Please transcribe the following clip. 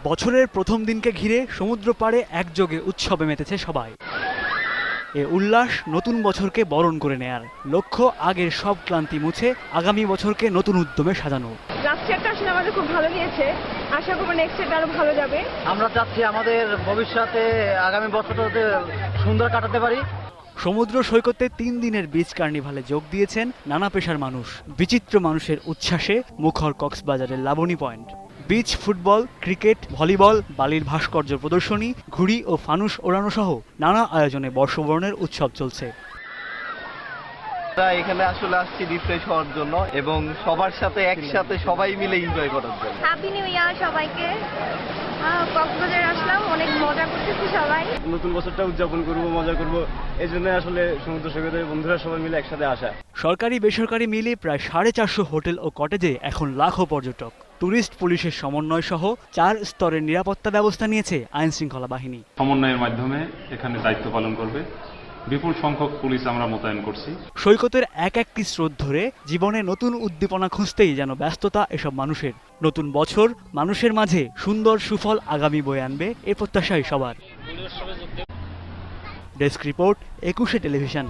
বছরের প্রথম দিনকে ঘিরে সমুদ্র পাড়ে একযোগে উৎসবে মেতেছে সবাই। এ উল্লাস নতুন বছরকে বরণ করে নেয়ার লক্ষ্য, আগের সব ক্লান্তি মুছে আগামী বছরকে নতুন উদ্যমে সাজানো। লাস্ট ইয়ারটা আসলে আমাদের খুব ভালো গিয়েছে, আশা করব নেক্সট ইয়ারটা আরো ভালো যাবে। আমরা চাচ্ছি আমাদের ভবিষ্যতে আগামী বছরটাতে সুন্দর কাটাতে পারি। সমুদ্র সৈকতে 3 দিনের বিচ কার্নিভালে যোগ দিয়েছেন নানা পেশার মানুষ। বিচিত্র মানুষের উচ্ছ্বাসে মুখর কক্সবাজারের Laboni point. Beach football, cricket, volleyball, বালির ভাস্কর্য প্রদর্শনী, ঘুড়ি ও ফানুস ওড়ানো সহ নানা আয়োজনে বর্ষবরণের উৎসব চলছে। আমরা এখানে আসলে আসছি রিফ্রেশ হওয়ার জন্য এবং সবার সাথে একসাথে সবাই মিলে এনজয় করার জন্য। হ্যাপি নিউ ইয়ার সবাইকে। কক্সবাজার আসলাম, অনেক মজা করতেছি সবাই। নতুন বছরটা উদযাপন করব, মজা করব, এই জন্য আসলে সমুদ্র সৈকতে বন্ধুরা সবাই মিলে একসাথে আসা। সরকারি বেসরকারি মিলে প্রায় 450 হোটেল ও কটেজে এখন লাখো পর্যটক। ট্যুরিস্ট পুলিশের সমন্বয় সহ 4 স্তরের নিরাপত্তা ব্যবস্থা নিয়েছে আইন শৃঙ্খলা বাহিনী। সমন্বয়ের মাধ্যমে এখানে দায়িত্ব পালন করবে বিপুল সংখ্যক পুলিশ আমরা মোতায়েন করছি। সৈকতের এক একটি স্রোত ধরে জীবনে নতুন উদ্দীপনা খুঁজতেই যেন ব্যস্ততা এসব মানুষের। নতুন বছর মানুষের মাঝে সুন্দর সুফল আগামী বয়ে আনবে, এ প্রত্যাশাই সবার। Desk report, 21 television.